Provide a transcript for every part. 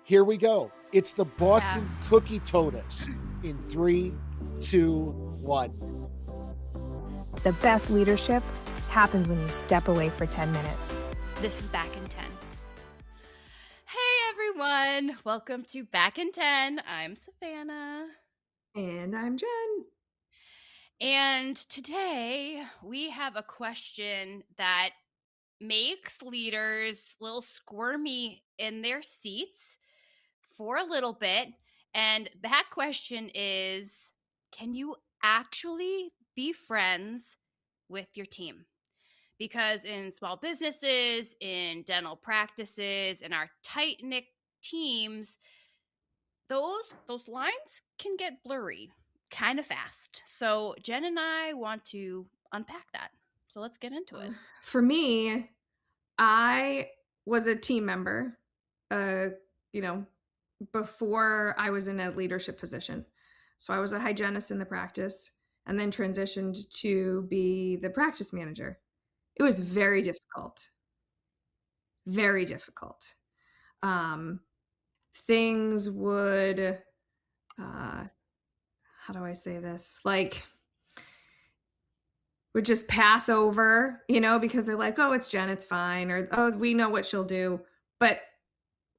Here we go. It's the Yeah. Boston Cookie Todas in 3, 2, 1. The best leadership happens when you step away for 10 minutes. This is Back in 10. Hey everyone, welcome to Back in 10. I'm Savannah. And I'm Jen. And today we have a question that makes leaders a little squirmy in their seats for a little bit. And that question is, can you actually be friends with your team? Because in small businesses, in dental practices, in our tight-knit teams, those lines can get blurry kind of fast. So Jen and I want to unpack that. So let's get into it. For me, I was a team member, before I was in a leadership position. So I was a hygienist in the practice and then transitioned to be the practice manager. It was very difficult. Very difficult. Things would, how do I say this? Like, would just pass over, because they're like, oh, it's Jen, it's fine. Or, oh, we know what she'll do. But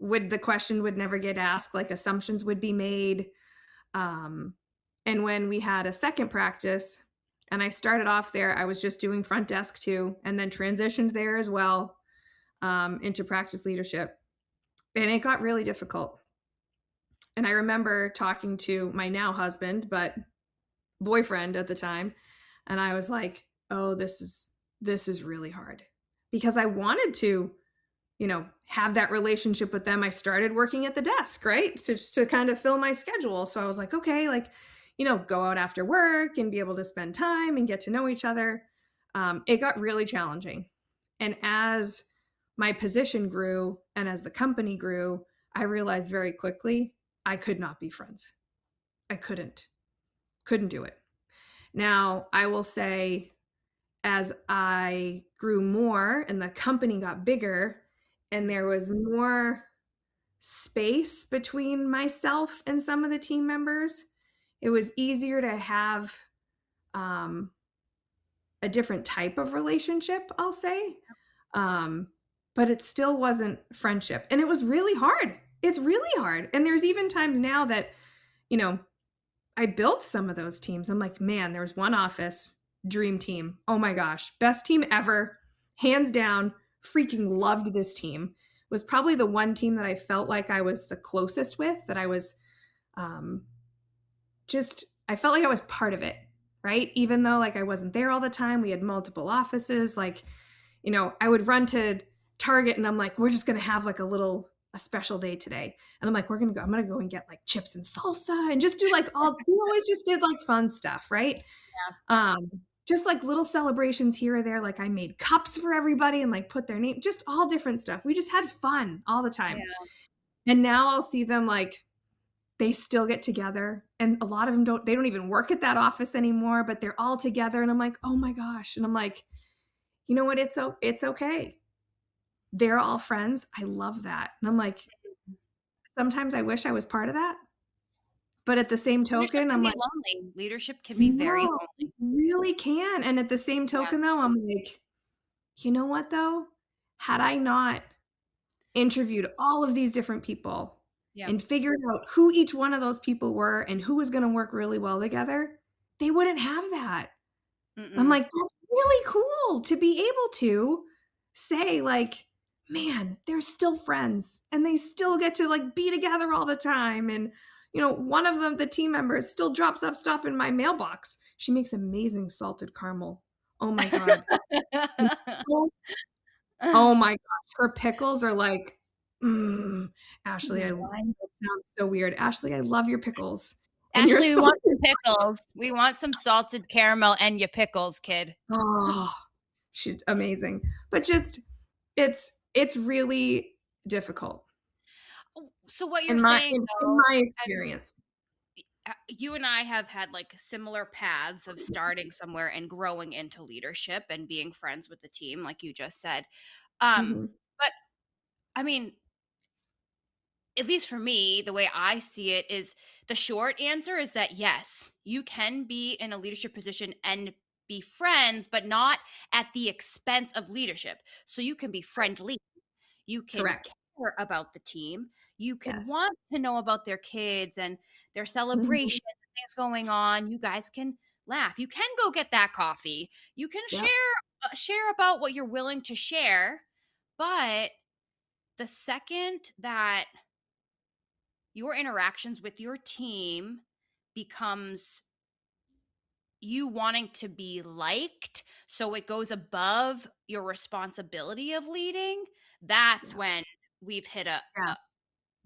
the question would never get asked, like assumptions would be made. And when we had a second practice and I started off there, I was just doing front desk too, and then transitioned there as well into practice leadership. And it got really difficult. And I remember talking to my now husband, but boyfriend at the time, and I was like, oh, this is really hard, because I wanted to, have that relationship with them. I started working at the desk, right? So just to kind of fill my schedule. So I was like, okay, like, go out after work and be able to spend time and get to know each other. It got really challenging. And as my position grew and as the company grew, I realized very quickly I could not be friends. I couldn't do it. Now, I will say, as I grew more and the company got bigger and there was more space between myself and some of the team members, it was easier to have a different type of relationship, I'll say. But it still wasn't friendship. And it was really hard. It's really hard. And there's even times now that, I built some of those teams. I'm like, man, there was one office, dream team. Oh my gosh, best team ever. Hands down, freaking loved this team. It was probably the one team that I felt like I was the closest with, that I was I felt like I was part of it, right? Even though like I wasn't there all the time, we had multiple offices. Like, I would run to Target and I'm like, we're just going to have like a special day today. And I'm like, I'm going to go and get like chips and salsa and just do like we always just did like fun stuff. Right. Yeah. Just like little celebrations here or there. Like I made cups for everybody and like put their name, just all different stuff. We just had fun all the time. Yeah. And now I'll see them like, they still get together, and a lot of them don't even work at that office anymore, but they're all together. And I'm like, oh my gosh. And I'm like, you know what? It's okay. They're all friends. I love that. And I'm like, sometimes I wish I was part of that. But at the same token, I'm like, lonely. Leadership can be very lonely. Really can. And at the same token, though, I'm like, you know what, though? Had I not interviewed all of these different people and figured out who each one of those people were and who was going to work really well together, they wouldn't have that. I'm like, that's really cool to be able to say like, man, they're still friends and they still get to like be together all the time. And, one of them, the team members, still drops off stuff in my mailbox. She makes amazing salted caramel. Oh my God. Oh my gosh. Her pickles are like, Ashley, that sounds so weird. Ashley, I love your pickles. And Ashley, we want some pickles. We want some salted caramel and your pickles, kid. Oh, she's amazing. But just, it's really difficult. So what you're saying, in my experience, you and I have had like similar paths of starting somewhere and growing into leadership and being friends with the team, like you just said. But I mean, at least for me, the way I see it is the short answer is that yes, you can be in a leadership position and be friends, but not at the expense of leadership. So you can be friendly, you can Correct. care about the team, you can Yes. want to know about their kids and their Mhm. celebrations, things going on. You guys can laugh. You can go get that coffee. You can Yep. share about what you're willing to share, but the second that your interactions with your team becomes you wanting to be liked, so it goes above your responsibility of leading, that's Yeah. when we've hit Yeah.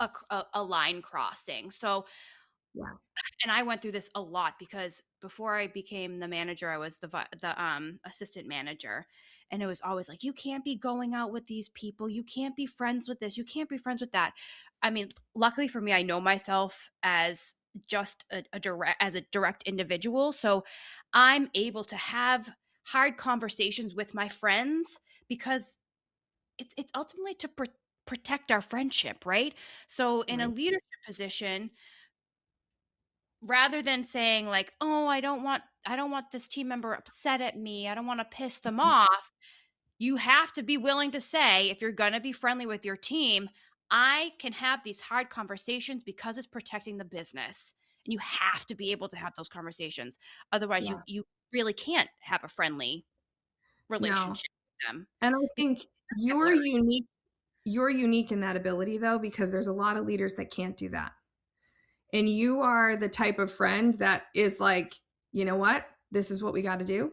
a line crossing. So, Yeah. and I went through this a lot because before I became the manager, I was the assistant manager, and it was always like, you can't be going out with these people, you can't be friends with this, you can't be friends with that. I mean, luckily for me, I know myself as just a direct individual, so I'm able to have hard conversations with my friends because it's ultimately to protect our friendship, right? So in a Right. leadership position, rather than saying like, "Oh, I don't want this team member upset at me. I don't want to piss them Mhm. off." You have to be willing to say if you're going to be friendly with your team, I can have these hard conversations because it's protecting the business. And you have to be able to have those conversations. Otherwise, Yeah. you really can't have a friendly No. relationship with them. And I Because think they get blurry. you're unique in that ability though, because there's a lot of leaders that can't do that. And you are the type of friend that is like, you know what? This is what we got to do.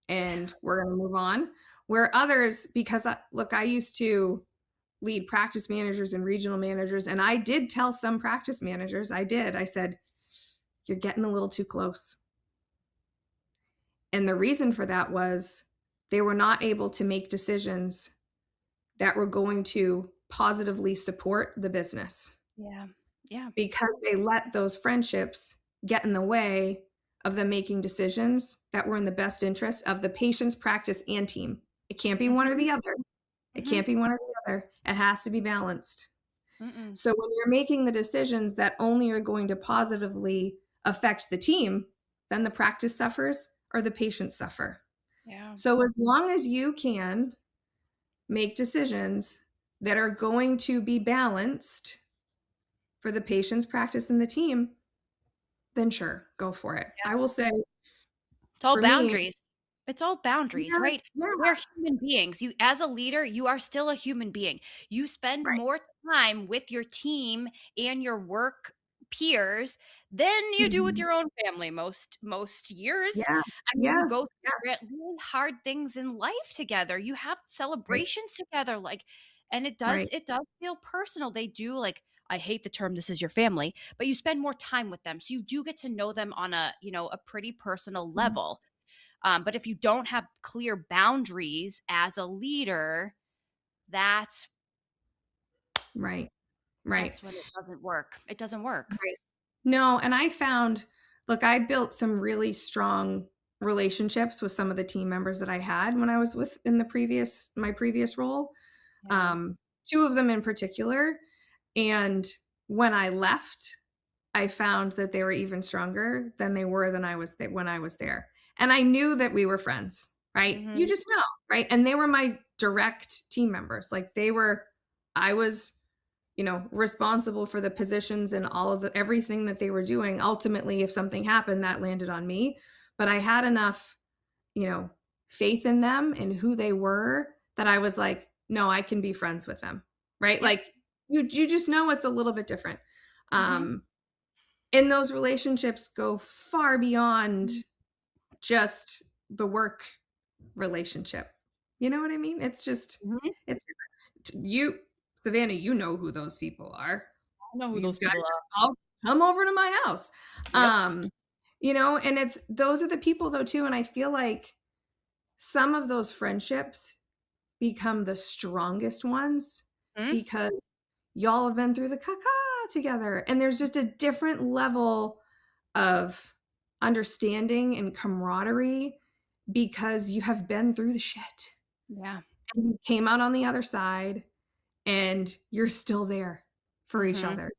And we're going to move on. Where others, because look, I used to lead practice managers and regional managers. And I did tell some practice managers, I said, you're getting a little too close. And the reason for that was they were not able to make decisions that were going to positively support the business Yeah. Yeah. because they let those friendships get in the way of them making decisions that were in the best interest of the patient's practice and team. It can't be one or Mhm. the other. It Mhm. can't be one or the other. It has to be balanced. Mm-mm. So when you're making the decisions that only are going to positively affect the team, then the practice suffers or the patients suffer. Yeah. So as long as you can make decisions that are going to be balanced for the patient's practice and the team, then sure, go for it. I will say It's all for me, boundaries. It's all boundaries, yeah, right? yeah, We're human beings. You as a leader, you are still a human being. You spend right. more time with your team and your work peers than you do with Mhm. your own family most years. Yeah, I mean, yeah, you go yeah, through really hard things in life together. You have right, celebrations together, like, and it does right. it does feel personal. They do like I hate the term this is your family, but you spend more time with them. So you do get to know them on a pretty personal Mhm. level. But if you don't have clear boundaries as a leader, that's Right, right, that's when it doesn't work. It doesn't work. right. No, and I found, look, I built some really strong relationships with some of the team members that I had when I was with in the previous my previous role. Yeah. Um, two of them in particular. And when I left, I found that they were even stronger than they were than when I was there. And I knew that we were friends, right? You Mhm. just know, right? And they were my direct team members. Like I was, responsible for the positions and all of everything that they were doing. Ultimately, if something happened, that landed on me. But I had enough, you know, faith in them and who they were that I was like, no, I can be friends with them, right? Yep. Like you just know it's a little bit different. Mhm. Um, and those relationships go far beyond just the work relationship. You know what I mean? Mhm. It's you, Savannah, you know who those people are. I know who You those guys people are. all come over to my house. Yep. And it's those are the people though too. And I feel like some of those friendships become the strongest ones Mhm. because y'all have been through the caca together. And there's just a different level of understanding and camaraderie because you have been through the shit Yeah. and you came out on the other side and you're still there. for each other,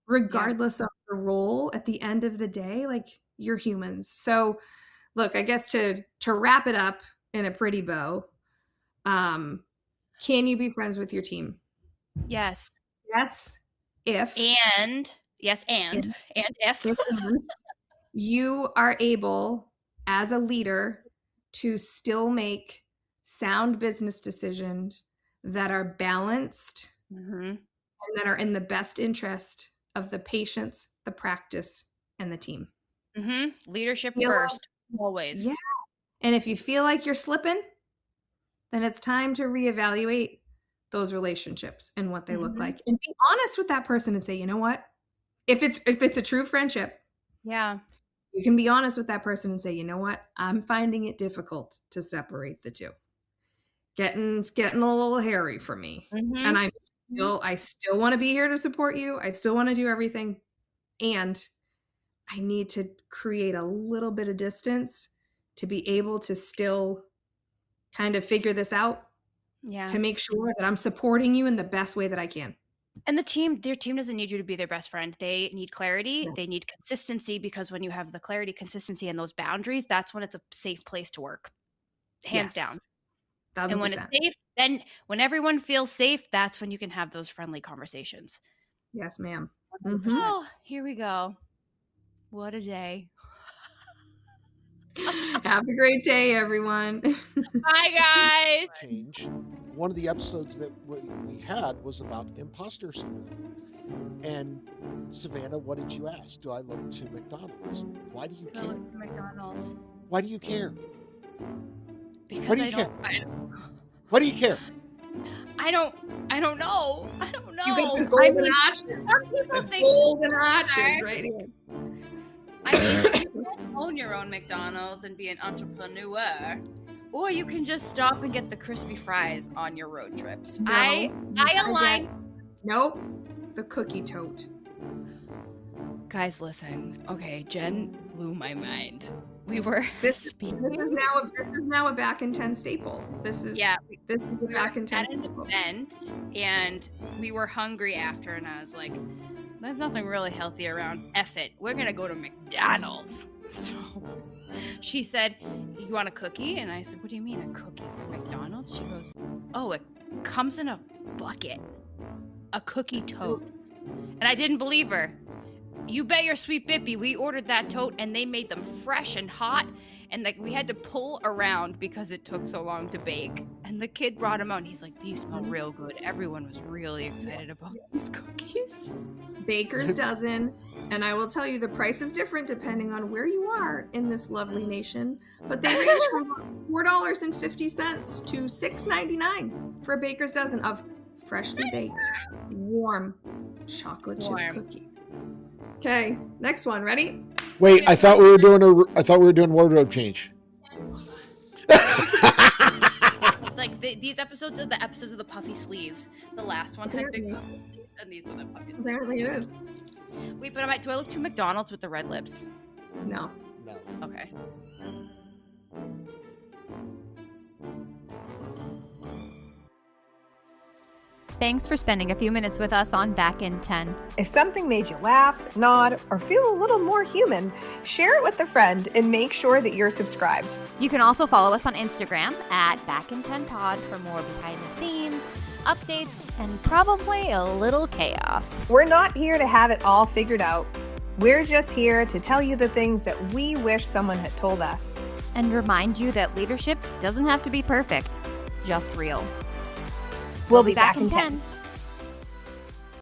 regardless of the role at the end of the day. Like, you're humans. So look, I guess to wrap it up in a pretty bow, can you be friends with your team? Yes. Yes. If you are able as a leader to still make sound business decisions that are balanced and that are in the best interest of the patients, the practice, and the team. Leadership first, always. Yeah. And if you feel like you're slipping, then it's time to reevaluate those relationships and what they look like, and be honest with that person and say, you know what? If it's a true friendship, you can be honest with that person and say, you know what? I'm finding it difficult to separate the two. Getting a little hairy for me. And I still want to be here to support you. I still want to do everything. And I need to create a little bit of distance to be able to still kind of figure this out. Yeah. To make sure that I'm supporting you in the best way that I can. And their team doesn't need you to be their best friend. They need clarity. They need consistency, because when you have the clarity, consistency, and those boundaries, that's when it's a safe place to work. Hands down. 1000%. And when it's safe, then when everyone feels safe, that's when you can have those friendly conversations. Yes, ma'am. Oh, here we go. What a day. Have a great day, everyone. Bye, guys. Change. One of the episodes that we had was about imposter syndrome. And Savannah, what did you ask? Do I look to McDonald's? Why do you care? Look to McDonald's. Why do you care? Because Why do you care? Why do you care? I don't know. You got the golden arches. Some people think golden arches right here. I mean, you can own your own McDonald's and be an entrepreneur, or you can just stop and get the crispy fries on your road trips. No, I align. Nope. The cookie tote. Guys, listen. Okay, Jen blew my mind. We were speaking. This is now a back in 10 staple. This is a back in 10 staple. At an event, and we were hungry after, and I was like, there's nothing really healthy around. F it. We're going to go to McDonald's. So she said, you want a cookie? And I said, what do you mean, a cookie from McDonald's? She goes, oh, it comes in a bucket. A cookie tote. And I didn't believe her. You bet your sweet Bippy, we ordered that tote, and they made them fresh and hot, and like we had to pull around because it took so long to bake. And the kid brought them out, and he's like, these smell real good. Everyone was really excited about these cookies. Baker's dozen, and I will tell you the price is different depending on where you are in this lovely nation, but they range from $4.50 to $6.99 for a Baker's dozen of freshly baked, warm chocolate chip cookie. Okay, next one. Ready? Wait, I thought we were doing wardrobe change. Like these episodes are the episodes of the puffy sleeves. The last one had big puffy sleeves, and these were the puffy sleeves. Apparently it is. Wait, but do I look too McDonald's with the red lips? No. Okay. Thanks for spending a few minutes with us on Back in 10. If something made you laugh, nod, or feel a little more human, share it with a friend and make sure that you're subscribed. You can also follow us on Instagram at Back in 10 Pod for more behind the scenes, updates, and probably a little chaos. We're not here to have it all figured out. We're just here to tell you the things that we wish someone had told us. And remind you that leadership doesn't have to be perfect, just real. We'll be back in 10.